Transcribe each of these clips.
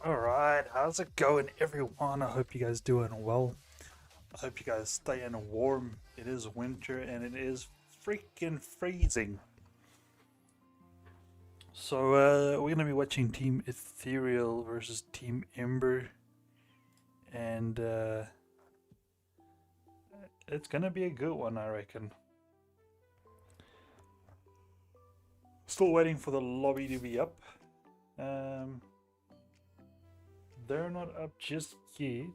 Alright, how's it going everyone? I hope you guys doing well. I hope you guys staying warm. It is winter and it is freaking freezing. So we're gonna be watching Team Ethereal versus Team Ember. And it's gonna be a good one, I reckon. Still waiting for the lobby to be up. They're not up just yet.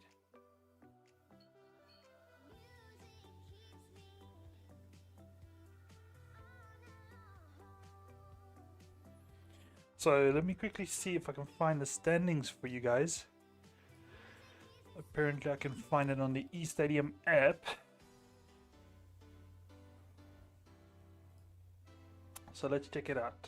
So let me quickly see if I can find the standings for you guys. Apparently I can find it on the eStadium app. So let's check it out.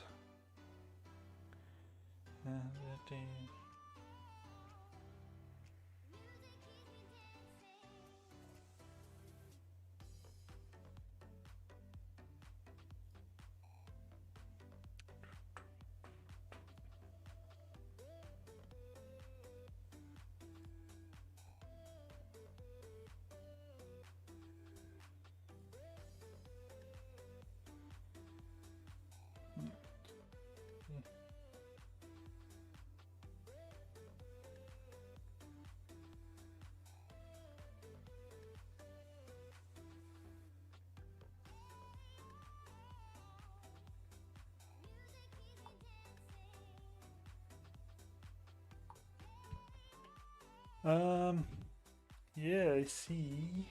Yeah, I see.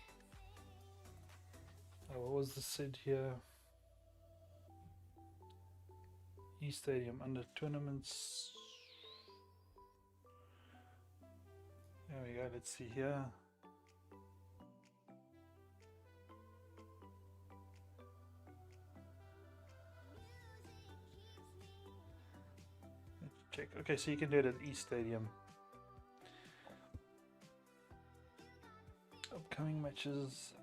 Oh, what was the said here? eStadium under tournaments. There we go, let's see here. Let's check. Okay, so you can do it at eStadium. Upcoming matches.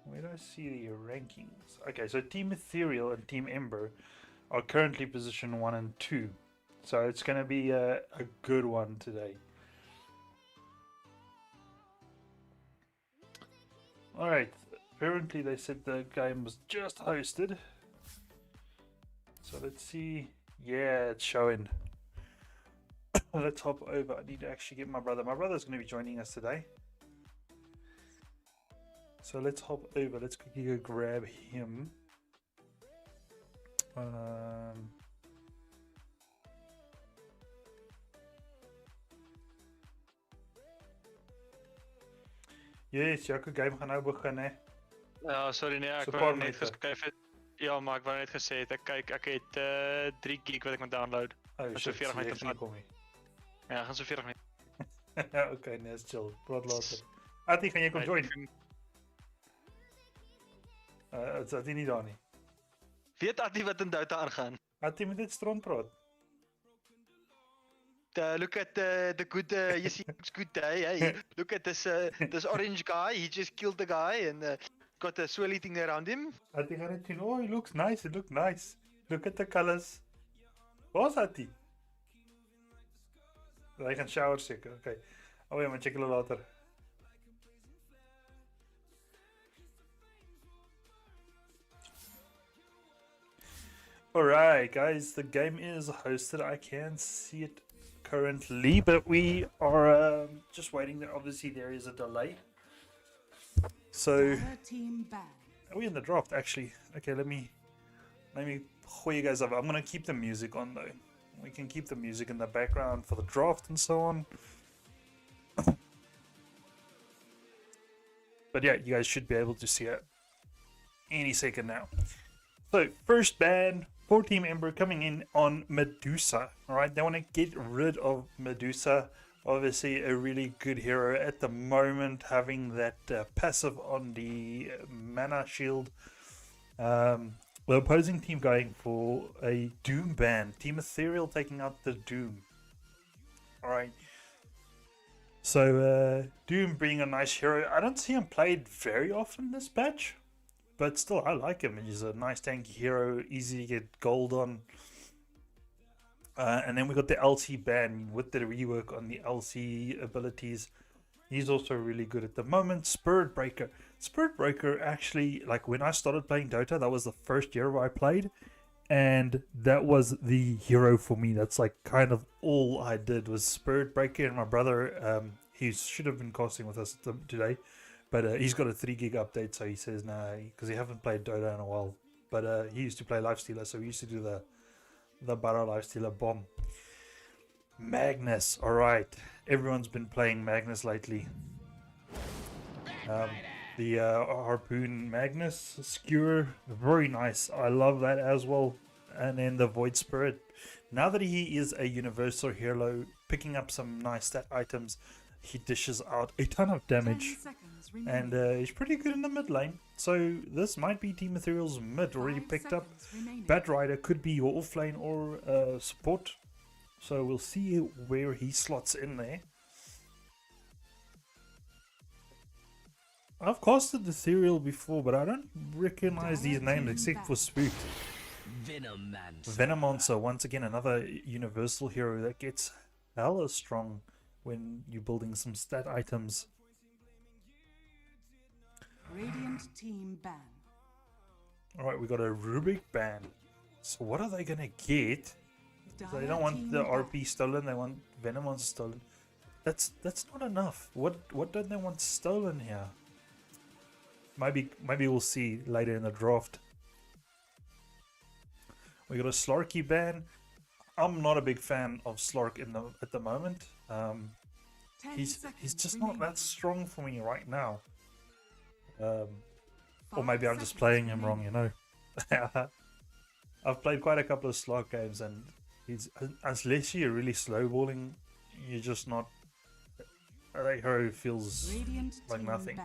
Where do I see the rankings? Okay, so Team Ethereal and Team Ember are currently position 1 and 2. So it's going to be a good one today. Alright, apparently they said the game was just hosted. So let's see. Yeah, it's showing. Let's hop over. I need to actually get my brother. My brother's going to be joining us today. So let's hop over. Let's quickly go grab him. Yes, Jaco game gaan nou begin hè. Ja, sorry nee, ek So wou paar net minute. geskryf het. Ja, maar ek wou net gesê het ek het 3 gig wat ek moet download. Oh So shit, 40 minute so vat. kom nie. Ja, gaan so 40 minute. Okay, nee, is chill. Praat later. Ati, gaan jy kom join? Is Ati nie daar nie? Weet Adi wat in Dota aangaan? Ati moet dit stront praat. Look at the good you see it's good day. Hey, look at this orange guy. He just killed the guy and got a swirly thing around him. Ati gaan net sien. Oh, it looks nice. It looks nice. Look at the colors. Waar's Ati? Hy gaan shower seker. Okay. Oh ja, maar check hulle later. Alright, guys, the game is hosted. I can see it currently, but we are just waiting there. Obviously, there is a delay. So, are we in the draft actually? Okay, let me pull you guys over. I'm gonna keep the music on though. We can keep the music in the background for the draft and so on. But yeah, you guys should be able to see it any second now. So, first ban for Team Ember coming in on Medusa. Alright, they want to get rid of Medusa. Obviously, a really good hero at the moment, having that passive on the mana shield. The opposing team going for a Doom ban. Team Ethereal taking out the Doom. Alright. So, Doom being a nice hero. I don't see him played very often this patch. But still, I like him. He's a nice tanky hero, easy to get gold on. And then we got the LC ban with the rework on the LC abilities. He's also really good at the moment. Spirit Breaker. Spirit Breaker actually, like when I started playing Dota, that was the first year I played. And that was the hero for me. That's like kind of all I did was Spirit Breaker. And my brother, he should have been casting with us today. But he's got a 3 gig update. So he says, nah, because he haven't played Dota in a while. But he used to play Lifestealer. So we used to do the Barra Lifestealer bomb. Magnus, alright. Everyone's been playing Magnus lately. The Harpoon Magnus Skewer, very nice. I love that as well. And then the Void Spirit. Now that he is a universal hero, picking up some nice stat items, he dishes out a ton of damage. And he's pretty good in the mid lane. So this might be Team Ethereal's mid already picked up. Bat Rider could be your off lane or support. So we'll see where he slots in there. I've casted Ethereal before, but I don't recognize these names except for Spooked. Venomancer, once again, another universal hero that gets hella strong when you're building some stat items. Radiant team ban. Alright, we got a Rubik ban. So what are they gonna get? They don't want the RP stolen, they want Venomancer stolen. That's not enough. What don't they want stolen here? Maybe we'll see later in the draft. We got a Slarky ban. I'm not a big fan of Slark at the moment. He's just not that strong for me right now. Or maybe I'm just playing him wrong, you know. I've played quite a couple of Slark games, and unless you're really slowballing, you're just not. That hero feels like nothing.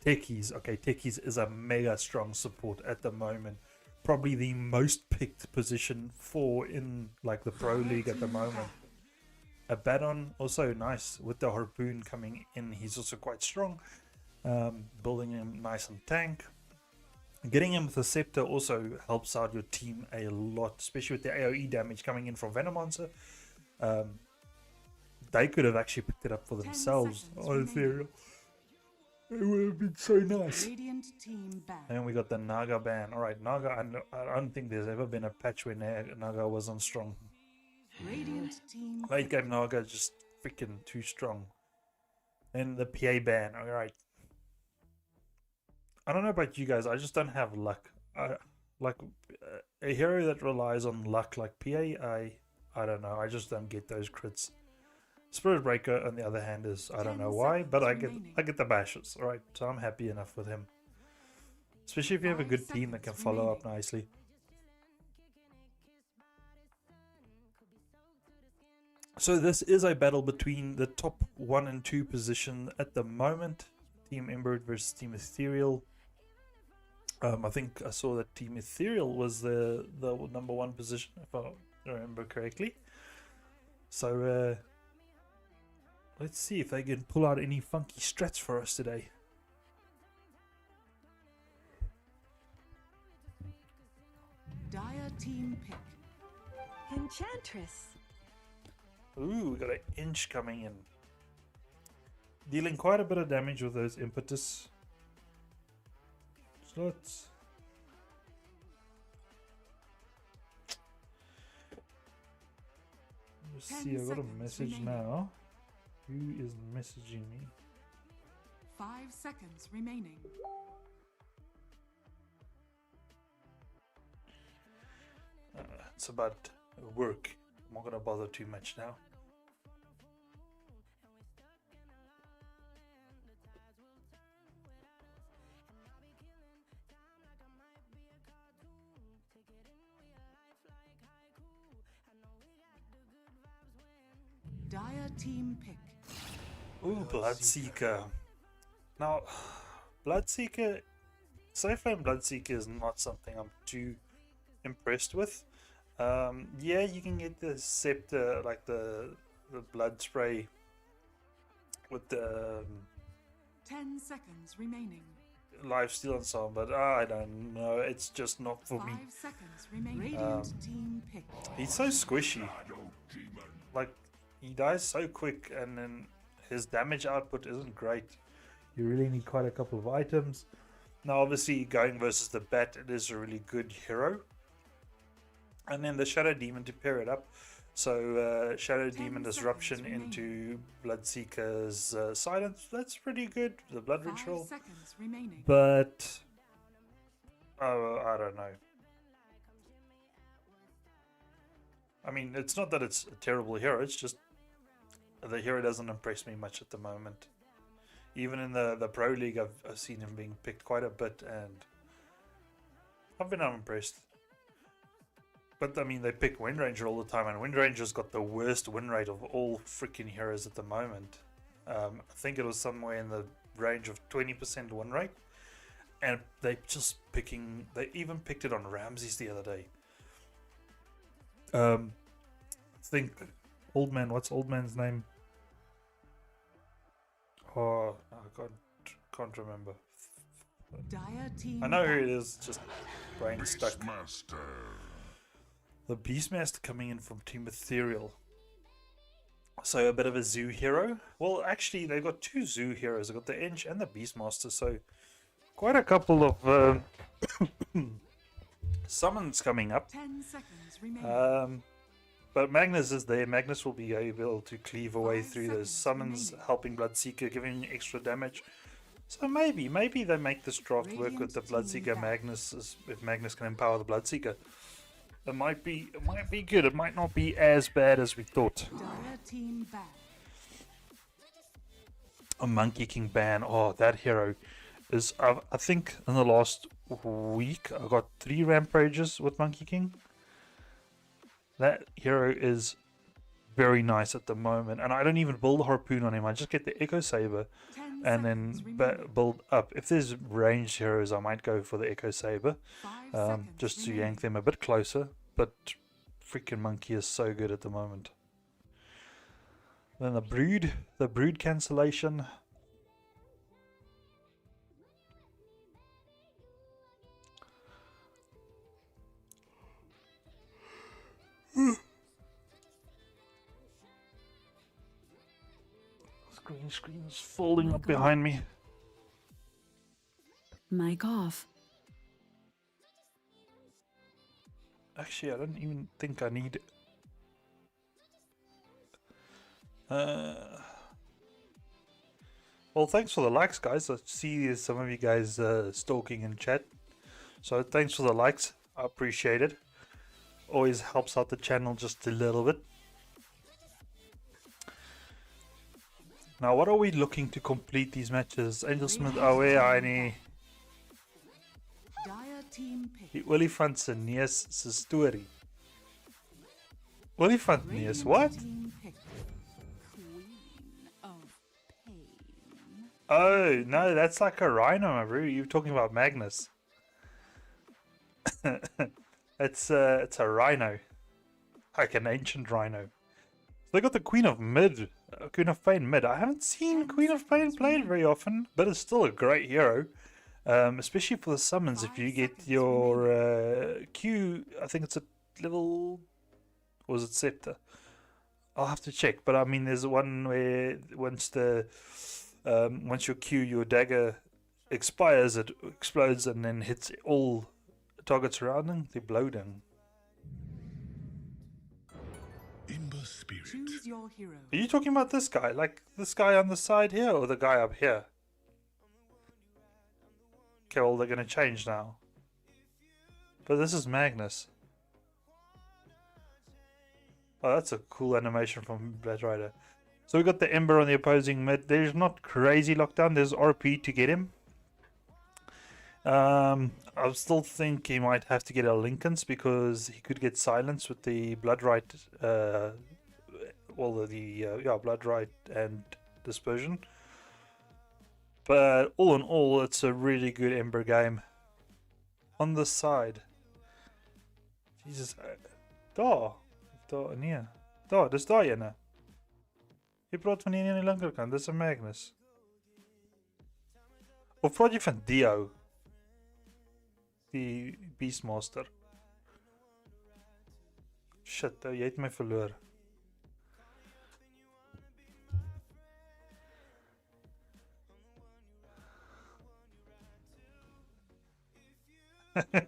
Techies, okay, Techies is a mega strong support at the moment. Probably the most picked position for in like the Pro League at the moment. Abaddon, also nice with the Harpoon coming in. He's also quite strong. Building him nice and tank. Getting him with a Scepter also helps out your team a lot, especially with the AoE damage coming in from Venomancer. They could have actually picked it up for themselves on Ethereal. It would have been so nice. And we got the Naga ban. Alright, Naga, I don't think there's ever been a patch where Naga wasn't strong. Late game Naga just freaking too strong. And the PA ban, alright. I don't know about you guys, I just don't have luck. Like a hero that relies on luck like PA, I don't know, I just don't get those crits. Spirit Breaker, on the other hand, is I don't know why, but I get the bashes. Alright, so I'm happy enough with him. Especially if you have a good team that can follow up nicely. So this is a battle between the top 1 and 2 position at the moment. Team Ember versus Team Ethereal. I think I saw that Team Ethereal was the number 1 position, if I remember correctly. So let's see if they can pull out any funky strats for us today. Dire team pick. Enchantress. Ooh, we got an inch coming in. Dealing quite a bit of damage with those impetus slots. Let's see, I got a message now. Who is messaging me? 5 seconds remaining. It's about work. I'm not gonna bother too much now. Dire team pick. Ooh, Bloodseeker. Now, Bloodseeker, Soulflame Bloodseeker is not something I'm too impressed with. Yeah, you can get the scepter, like the blood spray with the 10 seconds remaining. lifesteal and so on, but I don't know. It's just not for 5 me. seconds remaining. Radiant team pick. He's so squishy. Like, he dies so quick, and then his damage output isn't great. You really need quite a couple of items. Now, obviously, going versus the Bat, it is a really good hero. And then the Shadow Demon to pair it up. So, Shadow 10 Demon seconds Disruption remaining. into Bloodseeker's Silence. That's pretty good. The Blood 5 Ritual. seconds remaining. But, oh, I don't know. I mean, it's not that it's a terrible hero, it's just the hero doesn't impress me much at the moment. Even in the Pro League, I've seen him being picked quite a bit, and I've been unimpressed. But, I mean, they pick Windranger all the time, and Windranger's got the worst win rate of all freaking heroes at the moment. I think it was somewhere in the range of 20% win rate. And they even picked it on Ramses the other day. I think what's Old Man's name? Oh, I can't remember. Dire team. I know who it is, just brain stuck. The Beastmaster coming in from Team Ethereal. So a bit of a zoo hero. Well, actually, they've got two zoo heroes. They've got the Inch and the Beastmaster, so quite a couple of summons coming up. 10 seconds remaining. But Magnus is there. Magnus will be able to cleave away 5 through those seconds summons, remaining. helping Bloodseeker, giving extra damage. So maybe they make this draft work with the Radiant team Bloodseeker back. Magnus, if Magnus can empower the Bloodseeker. It might be good. It might not be as bad as we thought. Dire team back. A Monkey King ban. Oh, that hero is. I think in the last week I got 3 rampages with Monkey King. That hero is very nice at the moment, and I don't even build a harpoon on him. I just get the Echo Saber 10 and then seconds remaining. build up. If there's ranged heroes, I might go for the Echo Saber, 5 seconds just to remaining. yank them a bit closer. But freaking Monkey is so good at the moment. Then the Brood cancellation. Screen's falling up behind me. Mic off. Actually, I don't even think I need. Well, thanks for the likes, guys. I see some of you guys stalking in chat. So thanks for the likes. I appreciate it. Always helps out the channel just a little bit. Now, what are we looking to complete these matches? Angel Smith, Awe, Dire team pick. die olifant se neus se storie. Olifant neus, what? Team pick. Queen of pain. Oh, no, that's like a rhino, my bro. You're talking about Magnus. It's a rhino. Like an ancient rhino. They got the Queen of Pain mid. I haven't seen Queen of Pain played very often, but it's still a great hero. Especially for the summons, if you get your Q, I think it's a level, or was it Scepter? I'll have to check, but I mean, there's one where once your Q, your dagger expires, it explodes and then hits all targets around them. They blow down. Ember spirit. Choose your hero. Are you talking about this guy, like this guy on the side here, or the guy up here? Okay, well, they're gonna change now. But this is Magnus. Oh, that's a cool animation from Blade Rider. So we got the Ember on the opposing mid. There's not crazy lockdown. There's RP to get him. I still think he might have to get a Lincoln's because he could get silenced with the Bloodright. Bloodright and Dispersion. But all in all, it's a really good Ember game. On the side. Jesus. Daar nee. Dis daai ene. Jy praat van die een aan die linkerkant, dis 'n Magnus. Of praat jy van Dio? Die Beastmaster. Shit, jy het my verloor.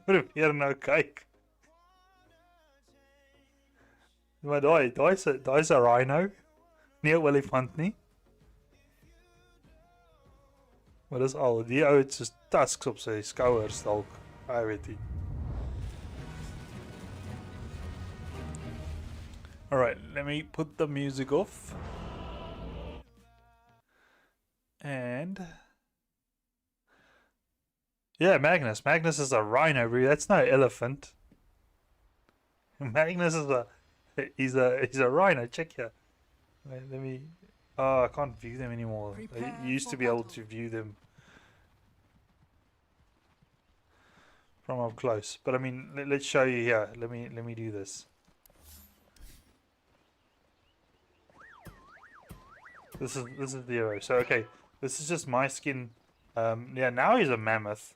Probeer nou kyk. Maar daai's 'n rhino. Nie 'n olifant nie. Maar dis al, die ou het so tusks op sy skouers dalk. I weet nie. Alright, let me put the music off. And yeah, Magnus. Magnus is a rhino, bro. That's no elephant. Magnus is he's a rhino. Check here. Wait, let me. Oh, I can't view them anymore. I used to be able to view them from up close. But I mean, let's show you here. Let me do this. This is the hero. So okay, this is just my skin. Yeah, now he's a mammoth.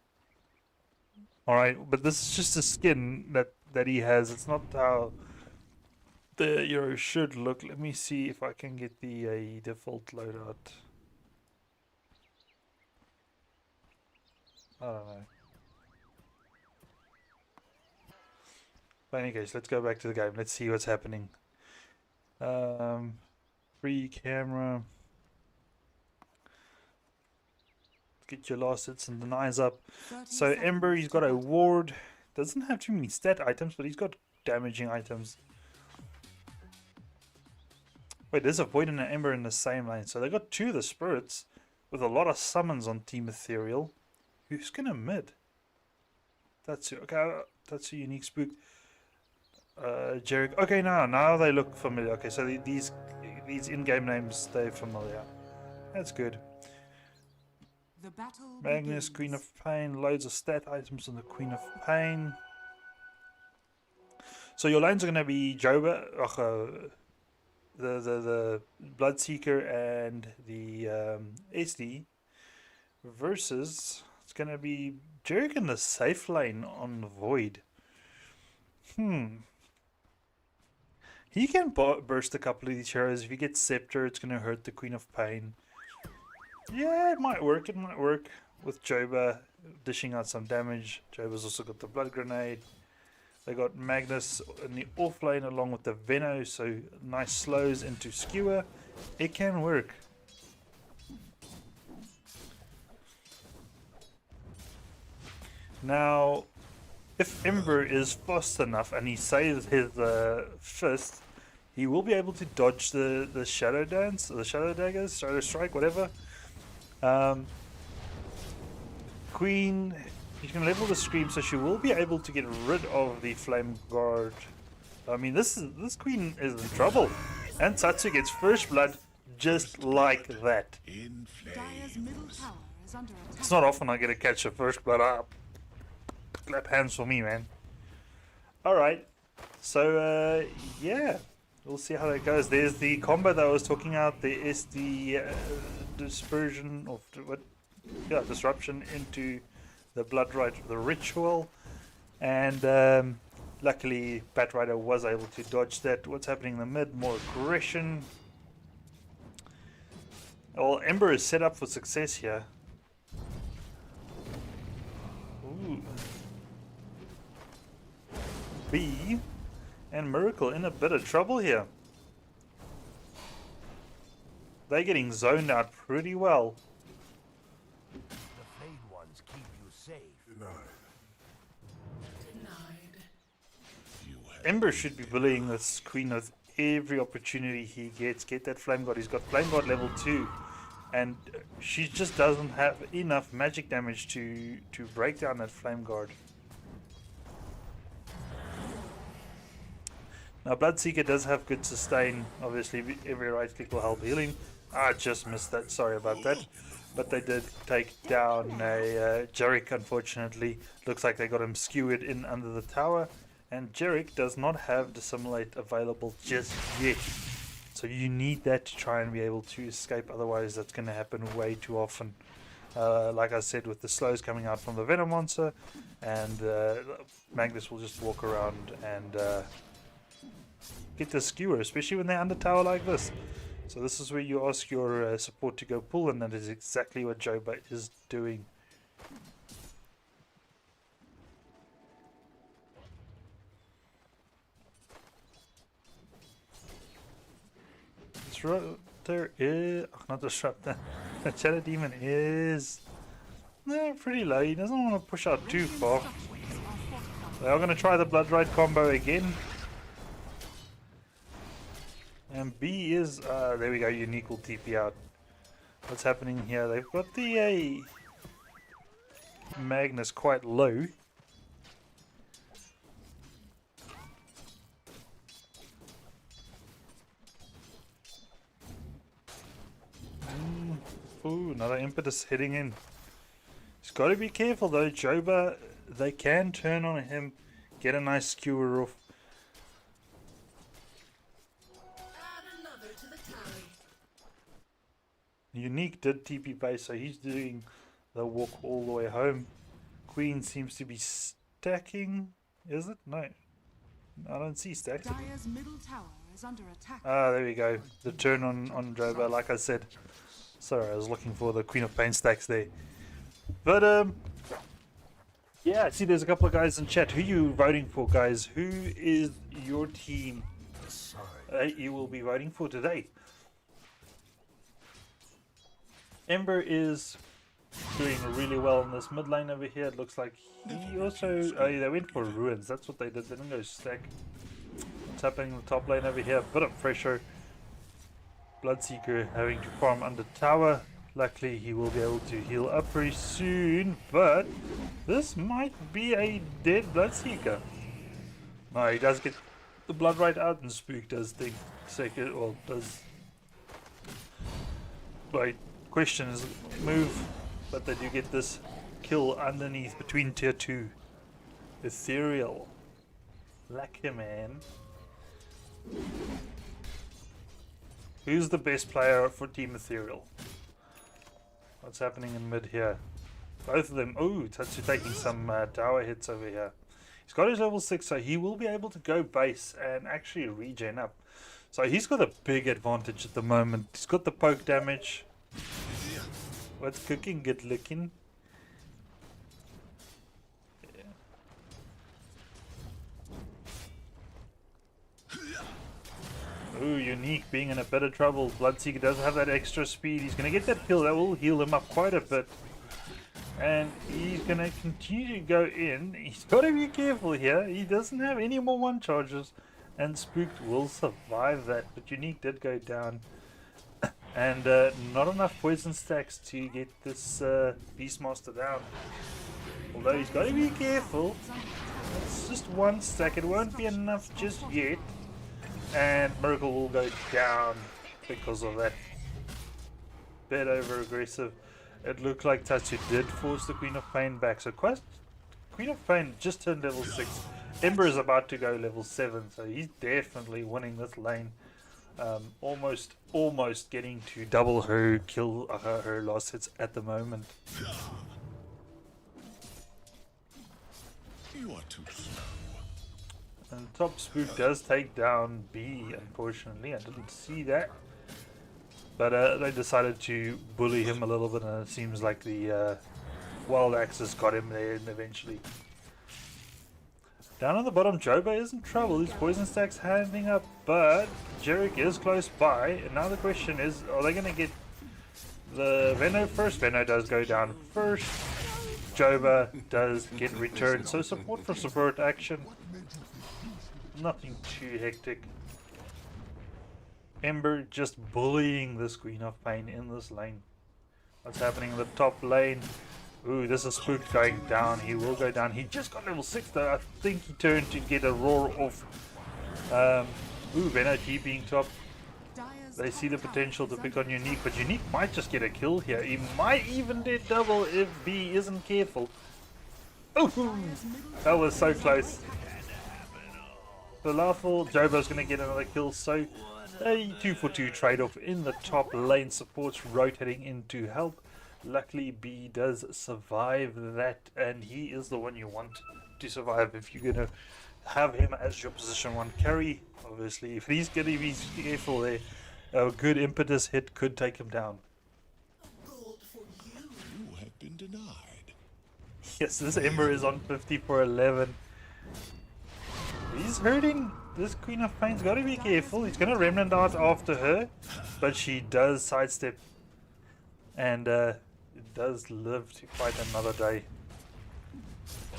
All right, but this is just a skin that he has. It's not how the hero should look. Let me see if I can get the default loadout. I don't know. But in any case, let's go back to the game. Let's see what's happening. Free camera. Get your last hits and denies up. So Ember, he's got a ward. Doesn't have too many stat items, but he's got damaging items. Wait, there's a Void and an Ember in the same lane. So they got two of the spirits with a lot of summons on Team Ethereal. Who's gonna mid? That's okay. That's a unique spook. Jerick. Okay, now they look familiar. Okay, so these in-game names, they're familiar. That's good. The battle Magnus, begins. Queen of Pain, loads of stat items on the Queen of Pain. So your lanes are going to be Joba, the Bloodseeker and the SD versus it's going to be Jerick in the safe lane on Void. He can burst a couple of these heroes. If he gets Scepter, it's going to hurt the Queen of Pain. Yeah, it might work. It might work with Joba dishing out some damage. Joba's also got the Blood Grenade. They got Magnus in the off lane along with the Veno, so nice slows into Skewer. It can work. Now, if Ember is fast enough and he saves his fist, he will be able to dodge the Shadow Dance, the Shadow Daggers, Shadow Strike, whatever. Queen, you can level the Scream, so she will be able to get rid of the Flame Guard. I mean, this Queen is in trouble, and Tatsu gets first blood just like that. In Dire's flames. middle tower is under attack. It's not often I get to catch a first blood up. Clap hands for me, man. Alright, so yeah, we'll see how that goes. There's the combo that I was talking about. There is the dispersion of disruption into the Blood Rite, the ritual, and luckily Batrider was able to dodge that. What's happening in the mid? More aggression. Well, Ember is set up for success here. Ooh. B and Miracle in a bit of trouble here. They're getting zoned out pretty well. The Flayed Ones keep you safe. Ember should be bullying this Queen with every opportunity he gets. Get that Flame God. He's got Flame God level 2. And she just doesn't have enough magic damage to break down that Flame Guard. Now Bloodseeker does have good sustain. Obviously every right click will help healing. I just missed that, sorry about that. But they did take down a Jerick, unfortunately. Looks like they got him skewered in under the tower. And Jerick does not have Dissimulate available just yet. So you need that to try and be able to escape, otherwise that's going to happen way too often. Like I said, with the slows coming out from the Venom monster, and Magnus will just walk around and get the skewer, especially when they're under tower like this. So this is where you ask your support to go pull, and that is exactly what Joba is doing. Disruptor is... Oh, not Disruptor. The Shadow Demon is... pretty low. He doesn't want to push out too far. They are going to try the Blood Ride combo again. And B is... there we go. Unique will TP out. What's happening here? They've got the Magnus quite low. Ooh, another Impetus heading in. He's got to be careful though. Joba, they can turn on him, get a nice skewer off. Unique did TP base, so he's doing the walk all the way home. Queen seems to be stacking. Is it? No. I don't see stacks. Dire's middle tower is under attack. Ah, there we go. The turn on Joba, like I said. Sorry, I was looking for the Queen of Pain stacks there. But, yeah, I see there's a couple of guys in chat. Who are you voting for, guys? Who is your team you will be voting for today? Ember is doing really well in this mid lane over here. It looks like he also... Oh, yeah, they went for ruins. That's what they did. They didn't go stack. What's happening in the top lane over here? Bit of pressure. Bloodseeker having to farm under tower. Luckily he will be able to heal up very soon, but this might be a dead Bloodseeker. No, he does get the blood right out, and Spook does think second, well, does by question his move, but they do get this kill underneath between tier 2. Ethereal. Lucky man. Who's the best player for Team Ethereal? What's happening in mid here? Both of them. Oh, Tatsu taking some tower hits over here. He's got his level 6, so he will be able to go base and actually regen up. So he's got a big advantage at the moment. He's got the poke damage. What's cooking? Good looking. Ooh, Unique being in a bit of trouble. Bloodseeker doesn't have that extra speed. He's going to get that kill. That will heal him up quite a bit. And he's going to continue to go in. He's got to be careful here. He doesn't have any more one charges. And Spooked will survive that. But Unique did go down. And not enough poison stacks to get this Beastmaster down. Although he's got to be careful. It's just one stack. It won't be enough just yet. And Miracle will go down because of that. Bit over aggressive. It looked like Tatsu did force the Queen of Pain back. So Queen of Pain just turned level 6. Ember is about to go level 7. So he's definitely winning this lane. Almost getting to double her kill, her loss hits at the moment. You are too slow. And top Spook does take down B, unfortunately. I didn't see that. But they decided to bully him a little bit, and it seems like the Wild Axes got him there and eventually. Down on the bottom, Joba is in trouble. His poison stack's handing up, but Jerick is close by. And now the question is, are they going to get the Venno first? Venno does go down first. Joba does get returned. So support for support action. Nothing too hectic. Ember just bullying this Queen of Pain in this lane. What's happening in the top lane? Ooh, this is Spook going down. He will go down. He just got level 6 though. I think he turned to get a roar off. Ooh, Venno TPing top. They see the potential to pick on Unique, but Unique might just get a kill here. He might even get double if B isn't careful. Ooh, that was so close. The Lawful Joba's going to get another kill, so a 2-for-2 trade-off in the top lane. Supports rotating in to help. Luckily, B does survive that, and he is the one you want to survive if you're going to have him as your position 1 carry. Obviously, if he's going to be careful there, a good impetus hit could take him down. You have been denied. Yes, this Ember is on 50 for 11. He's hurting. This Queen of Pain's got to be careful. He's going to Remnant Art after her, but she does sidestep, and it does live to fight another day.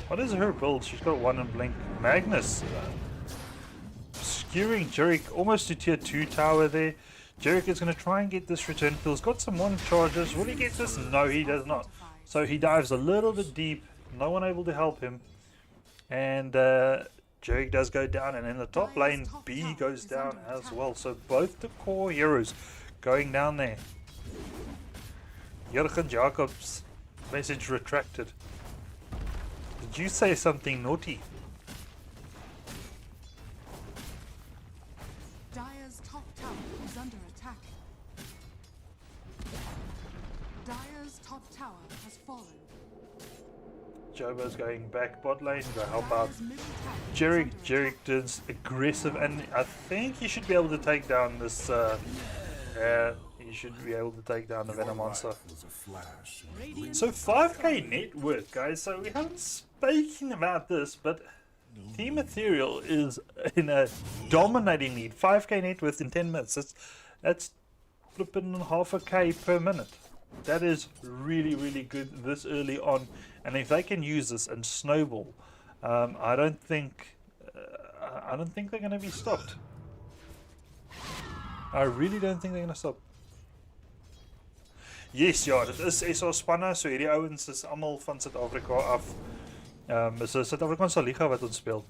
What is her build? She's got 1 in Blink. Magnus skewing Jerick almost to tier 2 tower there. Jerick is going to try and get this return kill. He's got some 1 charges. Will he get this? No, he does not. So he dives a little bit deep. No one able to help him. And Jerick does go down. And in the top lane, B goes down as well. So both the core heroes going down there. Jurgen Jacobs' message retracted. Did you say something naughty? Dire's top tower is under attack. Dire's top tower has fallen. Joba's going back bot lane to help out Dire's middle tower is Jerick. under Jerick does aggressive, and I think he should be able to take down this. He should be able to take down the Venom Monster. So 5k net worth, guys. So we haven't spoken about this, but Team Ethereal is in a dominating lead. 5k net worth in 10 minutes. That's flipping half a k per minute. That is really, really good this early on. And if they can use this and snowball, I don't think they're going to be stopped. I really don't think they're going to stop. Yes, ja, dit is SA spanne, so hierdie ouens is almal van Suid-Afrika af. Is 'n Suid-Afrikaanse liga wat ons speel.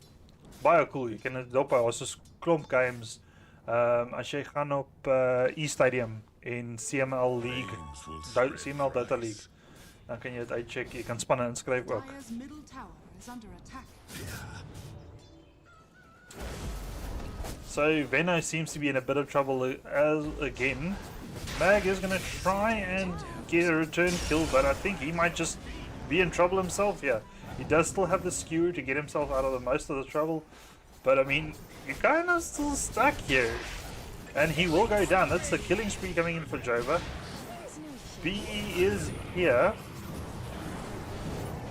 Baie cool, jy kan dit dop hou, ons is klomp games. As jy gaan op E-Stadium en CML League, CML Dota League, dan kan jy dit uitcheck, jy kan spanne inskryf ook. Dire's middle tower is under attack. So Venno seems to be in a bit of trouble as again. Mag is going to try and get a return kill, but I think he might just be in trouble himself here. He does still have the skewer to get himself out of the most of the trouble, but I mean, you're kind of still stuck here. And he will go down. That's the killing spree coming in for Jova. BE is here.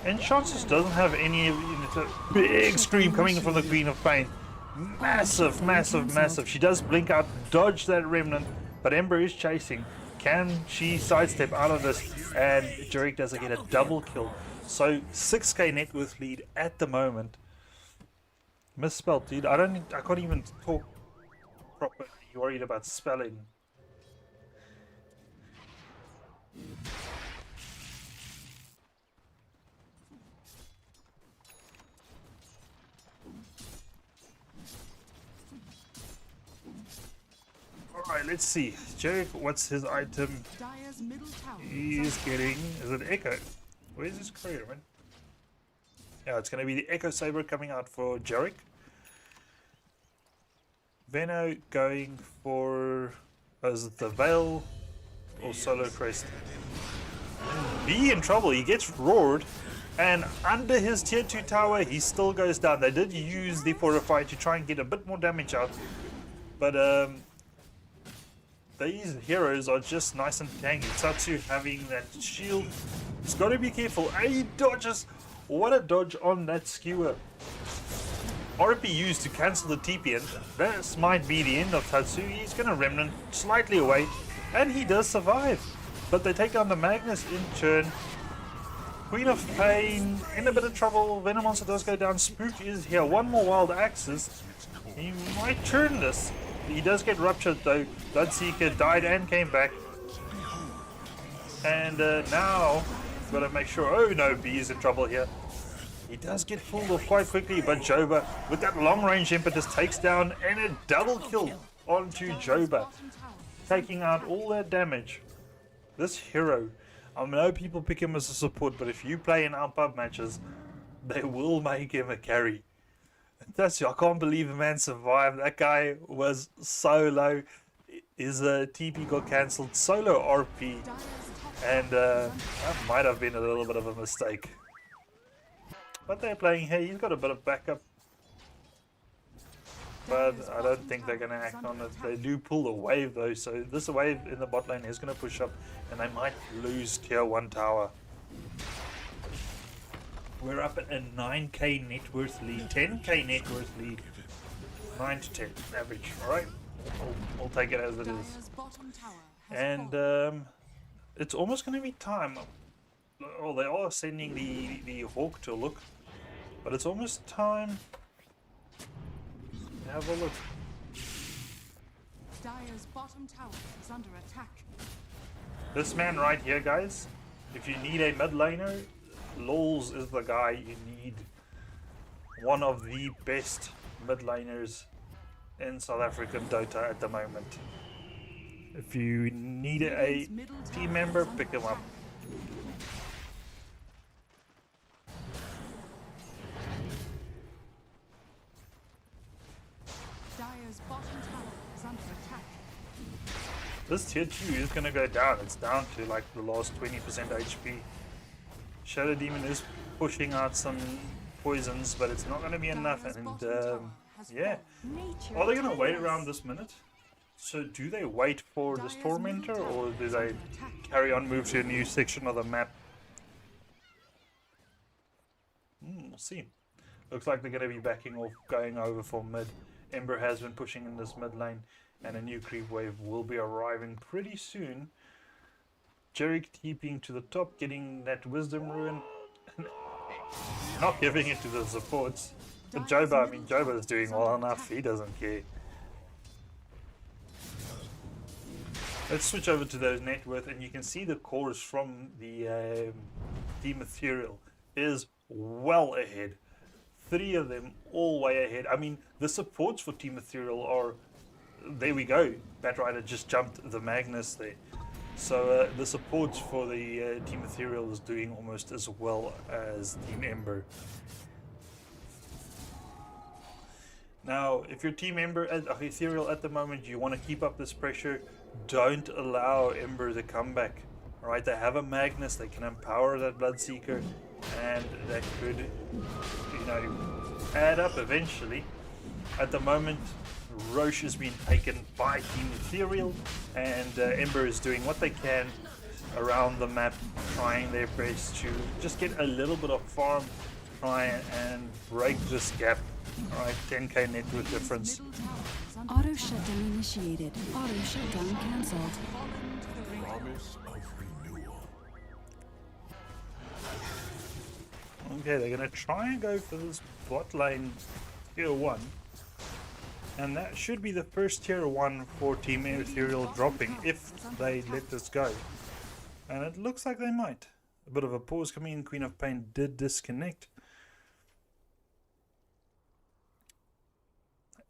And Chances doesn't have any. It's a big scream coming in from the Queen of Pain. Massive, massive, massive. She does blink out, dodge that remnant, but Ember is chasing. Can she sidestep out of this? And Jerick doesn't get a double kill. So 6k net worth lead at the moment. Misspelled, dude. I can't even talk properly. You're worried about spelling. Alright, let's see. Jerick, what's his item? Dire's middle tower He's getting... Is it Echo? Where's his career, man? Yeah, it's going to be the Echo Saber coming out for Jerick. Venno going for... Is it the Veil or Solo Crest? Be in trouble. He gets roared. And under his tier 2 tower, he still goes down. They did use the Fortify to try and get a bit more damage out. But, these heroes are just nice and tanky. Tatsu having that shield. He's got to be careful. He dodges. What a dodge on that skewer. RP used to cancel the TP, and this might be the end of Tatsu. He's going to remnant slightly away, and he does survive. But they take down the Magnus in turn. Queen of Pain in a bit of trouble. Venom Monster does go down. Spook is here. One more Wild Axes. He might turn this. He does get ruptured though. Bloodseeker died and came back. And now, got to make sure. Oh no, B is in trouble here. He does get fooled off quite quickly, but Joba, with that long range impetus, takes down and a double kill onto Joba, taking out all that damage. This hero, I know people pick him as a support, but if you play in our pub matches, they will make him a carry. I can't believe the man survived. That guy was so low. His TP got cancelled. Solo RP. And that might have been a little bit of a mistake. But they're playing, hey, he's got a bit of backup. But I don't think they're going to act on it. They do pull the wave though, so this wave in the bot lane is going to push up and they might lose tier 1 tower. We're up at a 9k net worth lead, 10k net worth lead, 9 to 10 average, alright? We'll take it as it is. Dire's bottom tower has And fallen. it's almost going to be time. Oh, they are sending the Hawk to look, but it's almost time to have a look. Dire's bottom tower is under attack. This man right here, guys, if you need a mid laner, Lols is the guy you need. One of the best mid laners in South African Dota at the moment. If you need a team member, pick him up. Dire's bottom tower is under attack. This tier 2 is going to go down. It's down to like the last 20% HP. Shadow Demon is pushing out some poisons, but it's not going to be enough. Dire's And bottom tower has yeah, fallen. are they going to wait around this minute? So do they wait for this Tormentor, or do they carry on, move to a new section of the map? We'll see. Looks like they're going to be backing off, going over for mid. Ember has been pushing in this mid lane, and a new creep wave will be arriving pretty soon. Jerick TPing to the top, getting that Wisdom Ruin, not giving it to the supports. But Joba, I mean, Joba is doing well enough, he doesn't care. Let's switch over to those net worth, and you can see the cores from the Team Ethereal is well ahead. 3 of them all way ahead. I mean, the supports for Team Ethereal are, there we go, Batrider just jumped the Magnus there. So the supports for the Team Ethereal is doing almost as well as Team Ember. Now, if you're Team Ember at Ethereal at the moment, you want to keep up this pressure, don't allow Ember to come back. Alright, they have a Magnus, they can empower that Bloodseeker, and that could, you know, add up eventually. At the moment, Roche is being taken by Team Ethereal, and Ember is doing what they can around the map, trying their best to just get a little bit of farm, try and break this gap. Alright, 10k net worth difference. Middle tower is under Auto shutdown initiated. Auto shutdown cancelled. fallen to the ring. Promise of renewal. Okay, they're going to try and go for this bot lane tier 1. And that should be the first tier 1 for Team Ethereal dropping if they let this go. And it looks like they might. A bit of a pause coming in. Queen of Pain did disconnect.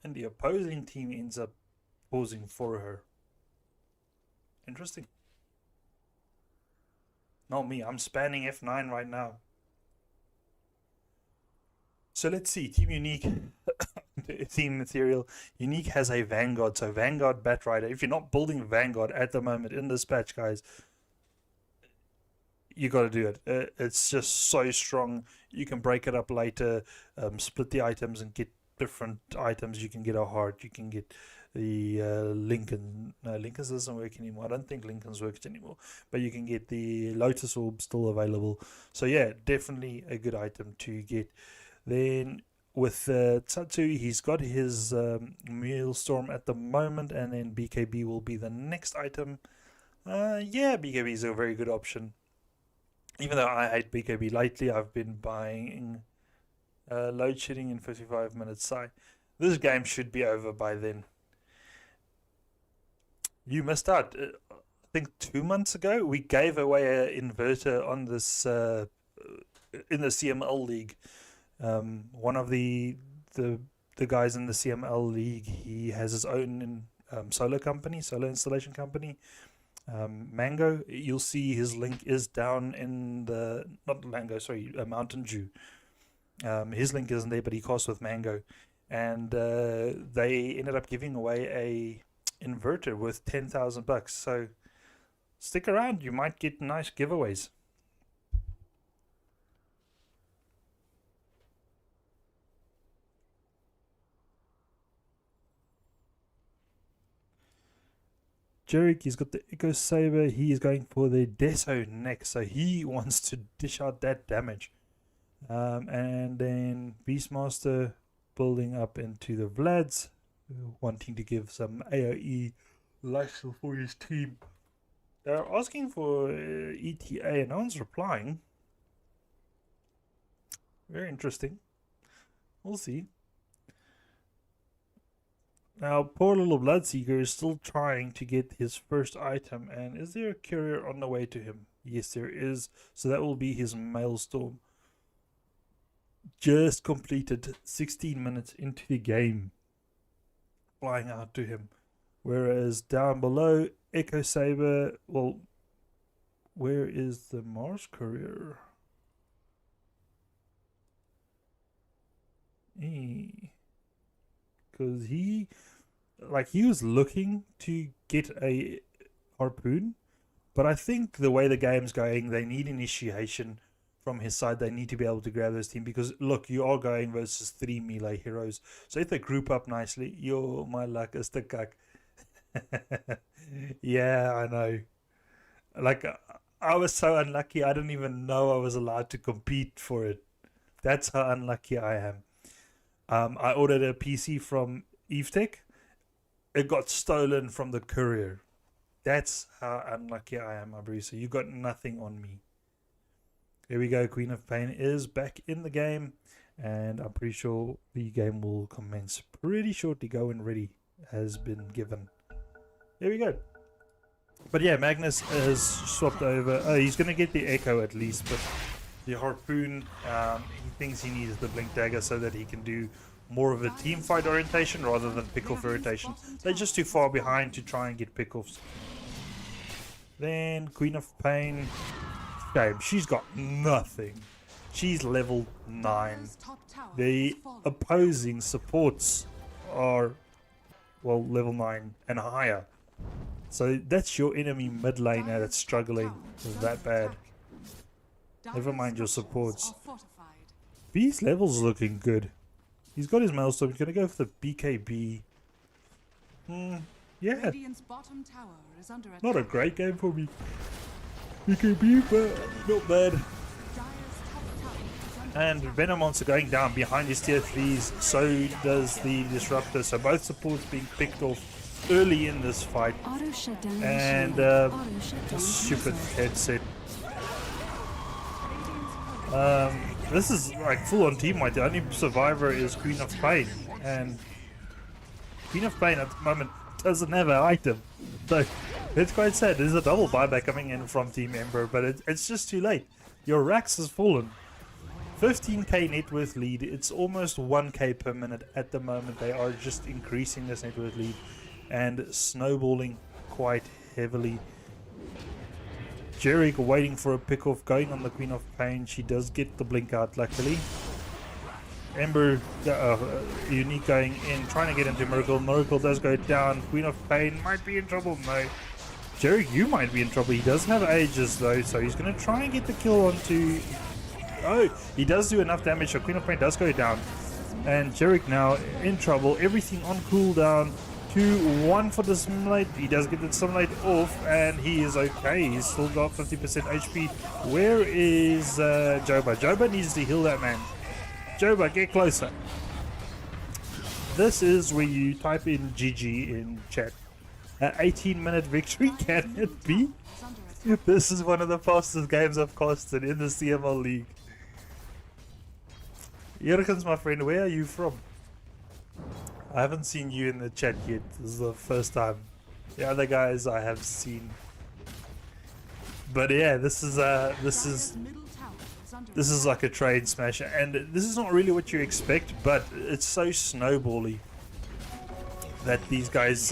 And the opposing team ends up pausing for her. Interesting. Not me, I'm spanning F9 right now. So let's see, Team Unique, Team Ethereal. Unique has a Vanguard, so Vanguard Batrider. If you're not building Vanguard at the moment in this patch, guys, you got to do it. It's just so strong. You can break it up later, split the items and get different items. You can get a heart, you can get the Lincoln. No, Lincoln's doesn't work anymore. I don't think Lincoln's works anymore, but you can get the Lotus Orb still available. So yeah, definitely a good item to get. Then with Tsatsu, he's got his Maelstrom at the moment, and then BKB will be the next item. Yeah, BKB is a very good option. Even though I hate BKB lately, I've been buying load shedding in 55 minutes. This game should be over by then. You missed out. I think 2 months ago we gave away an inverter on this in the CML league. One of the guys in the CML league, he has his own solar installation company. Mango, you'll see his link is down in the, not Mango, sorry, Mountain Dew. His link isn't there, but he costs with Mango, and they ended up giving away a inverter worth $10,000. So stick around. You might get nice giveaways. Jerick, he's got the Echo Saber. He is going for the Deso next, so he wants to dish out that damage. And then Beastmaster building up into the Vlads, wanting to give some AoE lifesteal for his team. They're asking for ETA, and no one's replying. Very interesting. We'll see. Now, poor little Bloodseeker is still trying to get his first item, and is there a courier on the way to him? Yes, there is. So that will be his Maelstrom. Just completed 16 minutes into the game, flying out to him. Whereas down below, Echo Saber, well, where is the Mars courier? Because he was looking to get a harpoon, but I think the way the game's going, they need initiation from his side. They need to be able to grab this team, because look, you are going versus 3 melee heroes, so if they group up nicely, yo, my luck is the cuck. Yeah, I know. Like, I was so unlucky, I didn't even know I was allowed to compete for it. That's how unlucky I am. I ordered a PC from EveTech. It got stolen from the courier. That's how unlucky I am, Abrisa. You got nothing on me. There we go. Queen of Pain is back in the game, and I'm pretty sure the game will commence pretty shortly. Go and ready has been given. There we go. But yeah, Magnus has swapped over. Oh, he's going to get the Echo at least, but the Harpoon, he thinks he needs the Blink Dagger so that he can do more of a team fight orientation rather than pick-off rotation. They're just too far behind to try and get pick-offs. Then Queen of Pain. Shame, she's got nothing. She's level 9. Dire's top tower The has fallen. opposing supports are, well, level 9 and higher. So that's your enemy mid laner that's struggling that bad. Never mind your supports. B's level's looking good. He's got his Maelstrom. He's going to go for the BKB. Yeah, Radiant's bottom tower is under attack. not a great game for me. BKB, but not bad. Dire's top tower is under And Venom Monster going down behind his tier 3s. So does the Disruptor. So both supports being picked off early in this fight. Auto shutdown. And initiated. Auto shutdown stupid cancelled. headset. This is like full on team fight. The only survivor is Queen of Pain, and Queen of Pain at the moment doesn't have an item, so it's quite sad. There's a double buyback coming in from Team Ember, but it's just too late. Your Rax has fallen. 15k net worth lead. It's almost 1k per minute at the moment. They are just increasing this net worth lead and snowballing quite heavily. Jerick waiting for a pick-off, going on the Queen of Pain. She does get the blink out, luckily. Ember, Unique going in, trying to get into Miracle. Miracle does go down. Queen of Pain might be in trouble. No. Jerick, you might be in trouble. He does have Aegis, though, so he's going to try and get the kill onto... Oh, he does do enough damage, so Queen of Pain does go down. And Jerick now in trouble. Everything on cooldown. 2-1 for the Simulate. He does get the Simulate off, and he is okay. He's still got 50% HP. Where is Joba? Joba needs to heal that man. Joba, get closer. This is where you type in GG in chat. 18-minute victory, can it be? is under attack. This is one of the fastest games I've casted in the CML League. Jurgens, my friend, where are you from? I haven't seen you in the chat yet. This is the first time. The other guys I have seen. But yeah, this is Dire's middle tower is under this is like a train smasher, and this is not really what you expect, but it's so snowbally that these guys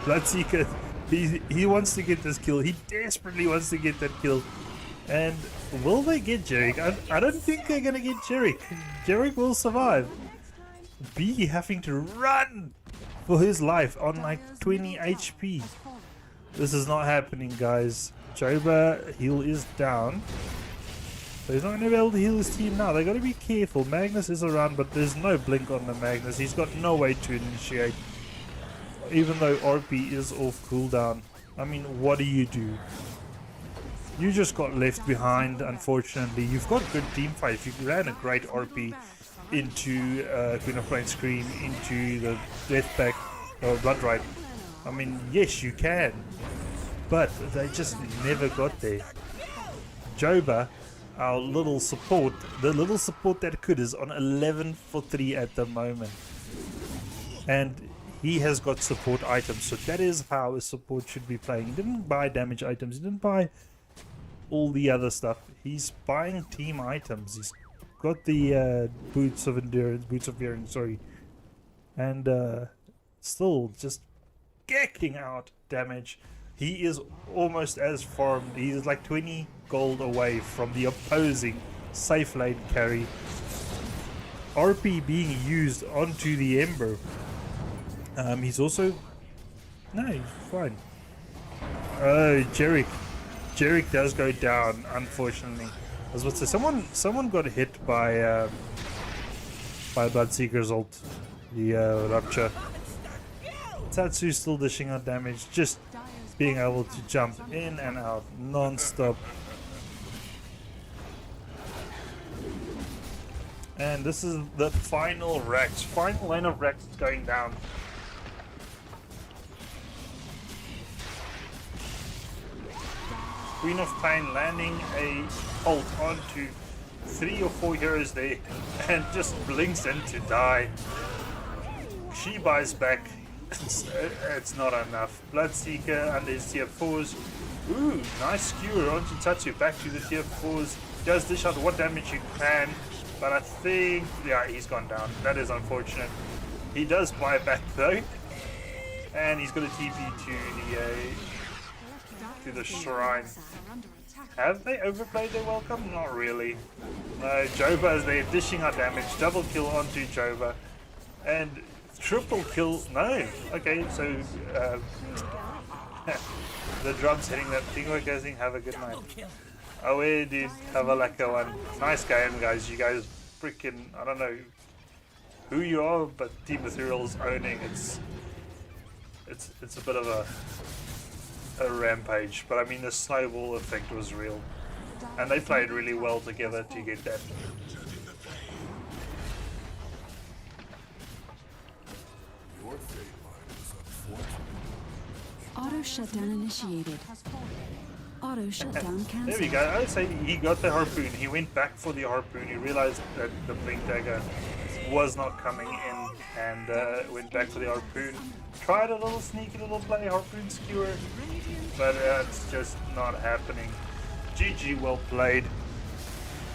Bloodseeker, he wants to get this kill. He desperately wants to get that kill. And will they get Jerick? I don't think they're going to get Jerick. Jerick will survive. B having to run for his life on like Dire's 20 middle tower HP. has fallen. This is not happening, guys. Joba heal is down. So he's not going to be able to heal his team now. They got to be careful. Magnus is around, but there's no blink on the Magnus. He's got no way to initiate. Even though RP is off cooldown. I mean, what do? You just got left behind, unfortunately. You've got good team fight. If you ran a great RP into Queen of Flame Scream, into the Death Pack or Blood Rite, I mean, yes, you can. But they just never got there. Joba, our little support, the little support that could, is on 11 for 3 at the moment. And he has got support items, so that is how a support should be playing. He didn't buy damage items, he didn't buy all the other stuff. He's buying team items. He's got the boots of endurance, sorry, and still just gacking out damage. He is almost as farmed. He is like 20 gold away from the opposing safe lane carry. RP being used onto the Ember. He's also... No, he's fine. Oh, Jerick does go down, unfortunately. I was about to say, someone got hit by Bloodseeker's ult. The Rupture. Tatsu's still dishing out damage, just being able to jump in and out non-stop. And this is the final Rex. Final lane of Rex is going down. Queen of Pain landing a ult onto 3 or 4 heroes there and just blinks in to die. She buys back. It's not enough. Bloodseeker under his tier 4s. Ooh, nice skewer onto Tatsu. Back to the tier 4s. Does dish out what damage you can. But I think, yeah, he's gone down. That is unfortunate. He does buy back though. And he's got a TP to the shrine. Have they overplayed their welcome? Not really. No, Joba is there dishing out damage. Double kill onto Joba. And triple kill. No. Okay, so the drum's hitting that thing we're guessing. Have a good night. Oh, we did have a lekker one. Nice game, guys. You guys freaking, I don't know who you are, but Team Ethereal is owning. It's a bit of a rampage, but I mean the snowball effect was real, and they played really well together to get that. Your fate is unfortunate. Auto shutdown initiated. Auto shutdown cancelled. There we go. I would say he got the harpoon. He went back for the harpoon. He realized that the blink dagger was not coming in, and went back for the harpoon. Tried a little sneaky little play, harpoon skewer, but it's just not happening. GG, well played.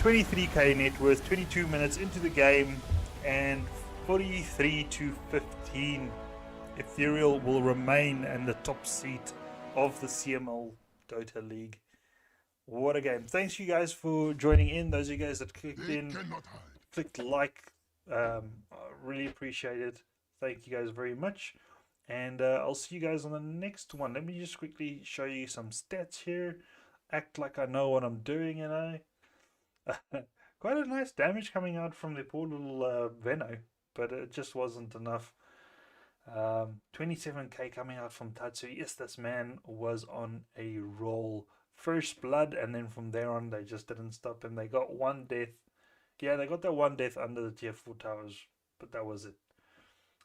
23k net worth, 22 minutes into the game, and 43 to 15. Ethereal will remain in the top seat of the CML Dota League. What a game. Thanks you guys for joining in. Those of you guys that clicked in, clicked like, I really appreciate it. Thank you guys very much, and I'll see you guys on the next one. Let me just quickly show you some stats here. Act like I know what I'm doing, you know. Quite a nice damage coming out from the poor little Veno, but it just wasn't enough. 27k coming out from Tatsu. Yes, this man was on a roll. First blood, and then from there on they just didn't stop him. They got one death. Yeah, they got that one death under the tier 4 towers, but that was it.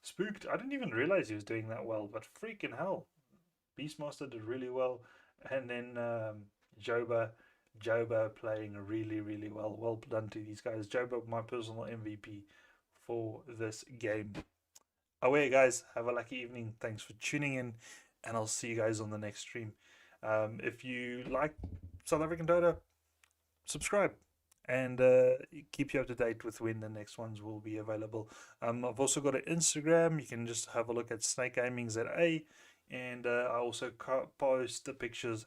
Spooked. I didn't even realize he was doing that well, but freaking hell, Beastmaster did really well. And then Joba playing really well. Well done to these guys. Joba, my personal MVP for this game. Away, guys. Have a lucky evening. Thanks for tuning in, and I'll see you guys on the next stream. If you like South African Dota, subscribe, and keep you up to date with when the next ones will be available. I've also got an Instagram. You can just have a look at Snakegaming ZA, and I also post the pictures